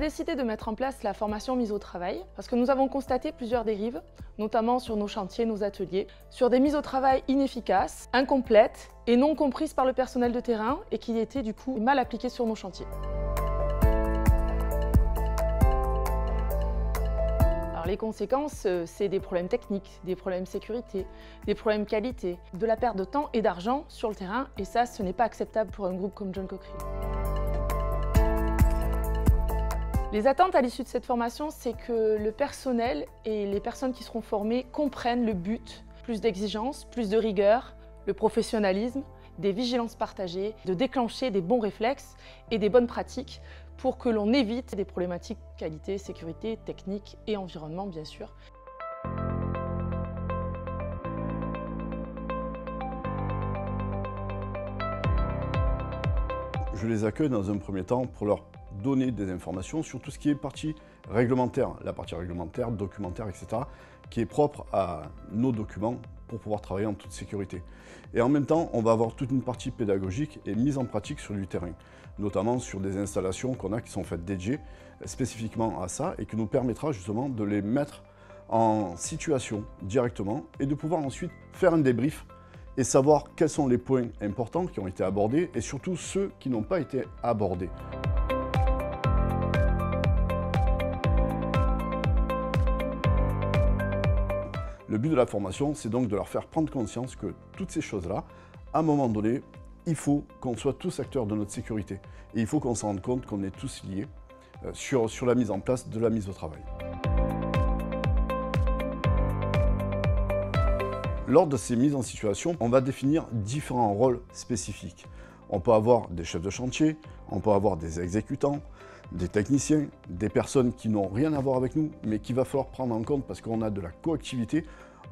décidé de mettre en place la formation mise au travail parce que nous avons constaté plusieurs dérives, notamment sur nos chantiers, nos ateliers, sur des mises au travail inefficaces, incomplètes et non comprises par le personnel de terrain et qui étaient du coup mal appliquées sur nos chantiers. Alors les conséquences, c'est des problèmes techniques, des problèmes sécurité, des problèmes qualité, de la perte de temps et d'argent sur le terrain et ça, ce n'est pas acceptable pour un groupe comme John Cockerill. Les attentes à l'issue de cette formation, c'est que le personnel et les personnes qui seront formées comprennent le but, plus d'exigence, plus de rigueur, le professionnalisme, des vigilances partagées, de déclencher des bons réflexes et des bonnes pratiques pour que l'on évite des problématiques qualité, sécurité, technique et environnement bien sûr. Je les accueille dans un premier temps pour leur donner des informations sur tout ce qui est partie réglementaire, la partie réglementaire, documentaire, etc., qui est propre à nos documents pour pouvoir travailler en toute sécurité. Et en même temps, on va avoir toute une partie pédagogique et mise en pratique sur du terrain, notamment sur des installations qu'on a qui sont faites dédiées spécifiquement à ça et qui nous permettra justement de les mettre en situation directement et de pouvoir ensuite faire un débrief et savoir quels sont les points importants qui ont été abordés et surtout ceux qui n'ont pas été abordés. Le but de la formation, c'est donc de leur faire prendre conscience que toutes ces choses-là, à un moment donné, il faut qu'on soit tous acteurs de notre sécurité. Et il faut qu'on se rende compte qu'on est tous liés sur la mise en place de la mise au travail. Lors de ces mises en situation, on va définir différents rôles spécifiques. On peut avoir des chefs de chantier, on peut avoir des exécutants, des techniciens, des personnes qui n'ont rien à voir avec nous, mais qu'il va falloir prendre en compte parce qu'on a de la coactivité.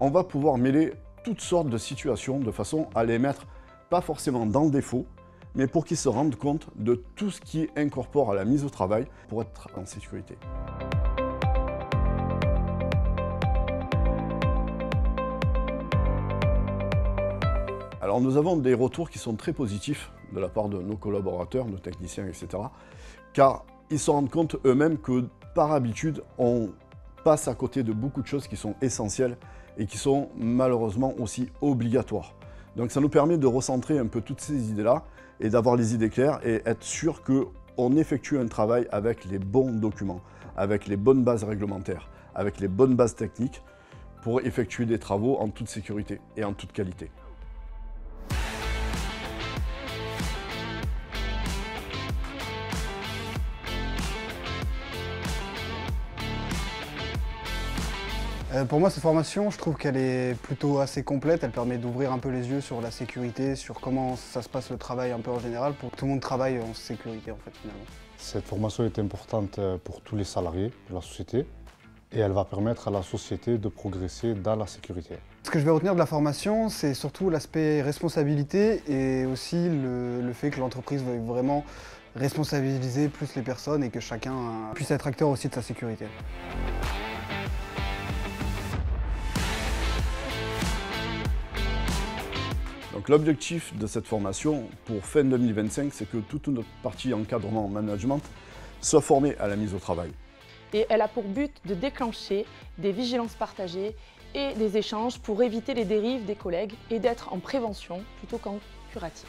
On va pouvoir mêler toutes sortes de situations de façon à les mettre, pas forcément dans le défaut, mais pour qu'ils se rendent compte de tout ce qui incorpore à la mise au travail pour être en sécurité. Alors nous avons des retours qui sont très positifs de la part de nos collaborateurs, nos techniciens, etc. Car ils se rendent compte eux-mêmes que par habitude, on passe à côté de beaucoup de choses qui sont essentielles et qui sont malheureusement aussi obligatoires. Donc ça nous permet de recentrer un peu toutes ces idées-là et d'avoir les idées claires et être sûr qu'on effectue un travail avec les bons documents, avec les bonnes bases réglementaires, avec les bonnes bases techniques pour effectuer des travaux en toute sécurité et en toute qualité. Pour moi, cette formation, je trouve qu'elle est plutôt assez complète. Elle permet d'ouvrir un peu les yeux sur la sécurité, sur comment ça se passe le travail un peu en général, pour que tout le monde travaille en sécurité en fait finalement. Cette formation est importante pour tous les salariés de la société et elle va permettre à la société de progresser dans la sécurité. Ce que je vais retenir de la formation, c'est surtout l'aspect responsabilité et aussi le fait que l'entreprise veuille vraiment responsabiliser plus les personnes et que chacun puisse être acteur aussi de sa sécurité. Donc l'objectif de cette formation pour fin 2025, c'est que toute notre partie encadrement management soit formée à la mise au travail. Et elle a pour but de déclencher des vigilances partagées et des échanges pour éviter les dérives des collègues et d'être en prévention plutôt qu'en curatif.